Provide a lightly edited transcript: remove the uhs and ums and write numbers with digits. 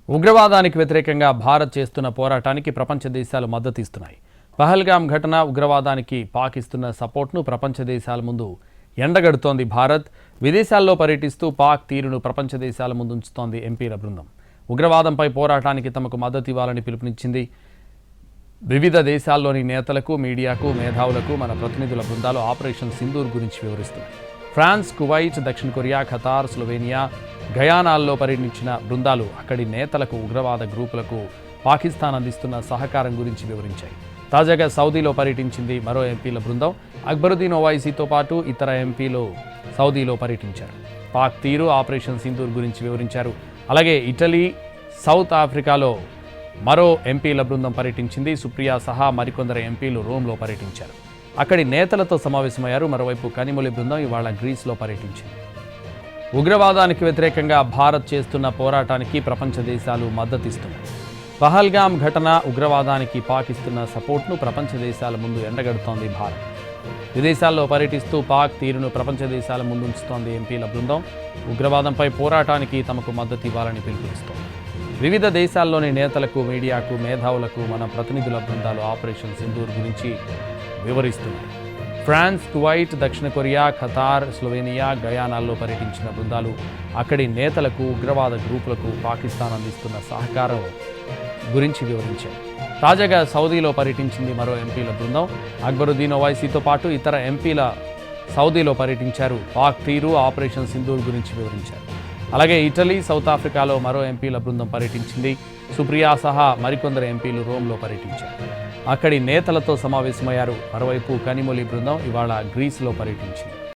ఉగ్రవాదానికి వ్యతిరేకంగా భారత్ చేస్తున్న పోరాటానికి ప్రపంచ దేశాలు మద్దతిస్తున్నాయి. పహల్గామ్ ఘటన ఉగ్రవాదానికి పాక్ ఇస్తున్న సపోర్ట్ను ప్రపంచ దేశాల ముందు ఎండగడుతోంది భారత్. విదేశాల్లో పర్యటిస్తూ పాక్ తీరును ప్రపంచ దేశాల ముందు ఉంచుతోంది ఎంపీల బృందం. ఉగ్రవాదంపై పోరాటానికి తమకు మద్దతు ఇవ్వాలని పిలుపునిచ్చింది. వివిధ దేశాల్లోని నేతలకు, మీడియాకు, మేధావులకు మన ప్రతినిధుల బృందాలు ఆపరేషన్ సింధూర్ గురించి వివరిస్తున్నాయి. ఫ్రాన్స్, కువైట్, దక్షిణ కొరియా, ఖతార్, స్లోవేనియా, గయానాల్లో పర్యటించిన బృందాలు అక్కడి నేతలకు, ఉగ్రవాద గ్రూపులకు పాకిస్తాన్ అందిస్తున్న సహకారం గురించి వివరించాయి. తాజాగా సౌదీలో పర్యటించింది మరో ఎంపీల బృందం. అక్బరుద్దీన్ ఓవైసీతో పాటు ఇతర ఎంపీలు సౌదీలో పర్యటించారు. పాక్ తీరు, ఆపరేషన్ సింధూర్ గురించి వివరించారు. అలాగే ఇటలీ, సౌత్ ఆఫ్రికాలో మరో ఎంపీల బృందం పర్యటించింది. సుప్రియా సహా మరికొందరు ఎంపీలు రోమ్లో పర్యటించారు. అక్కడి నేతలతో సమావేశమయ్యారు. మరోవైపు కనిమొళి బృందం ఇవాళ గ్రీస్లో పర్యటించింది. ఉగ్రవాదానికి వ్యతిరేకంగా భారత్ చేస్తున్న పోరాటానికి ప్రపంచ దేశాలు మద్దతిస్తున్నాయి. పహల్గామ్ ఘటన ఉగ్రవాదానికి పాక్ ఇస్తున్న సపోర్ట్ను ప్రపంచ దేశాల ముందు ఎండగడుతోంది భారత్. విదేశాల్లో పర్యటిస్తూ పాక్ తీరును ప్రపంచ దేశాల ముందు ఉంచుతోంది ఎంపీల బృందం. ఉగ్రవాదంపై పోరాటానికి తమకు మద్దతు ఇవ్వాలని పిలుపునిస్తోంది. వివిధ దేశాల్లోని నేతలకు, మీడియాకు, మేధావులకు మన ప్రతినిధుల బృందాలు ఆపరేషన్ సింధూర్ గురించి వివరిస్తున్నాయి. ఫ్రాన్స్, కువైట్, దక్షిణ కొరియా, ఖతార్, స్లోవేనియా, గయానాల్లో పర్యటించిన బృందాలు అక్కడి నేతలకు, ఉగ్రవాద గ్రూపులకు పాకిస్తాన్ అందిస్తున్న సహకారం గురించి వివరించాయి. తాజాగా సౌదీలో పర్యటించింది మరో ఎంపీల బృందం. అక్బరుద్దీన్ ఓవైసీతో పాటు ఇతర ఎంపీల సౌదీలో పర్యటించారు. పాక్ తీరు, ఆపరేషన్ సింధూర్ గురించి వివరించారు. అలాగే ఇటలీ, సౌత్ ఆఫ్రికాలో మరో ఎంపీల బృందం పర్యటించింది. సుప్రియా సహా మరికొందరు ఎంపీలు రోమ్లో పర్యటించారు. అక్కడి నేతలతో సమావేశమయ్యారు. మరోవైపు కనిమొళి బృందం ఇవాళ గ్రీస్లో పర్యటించింది.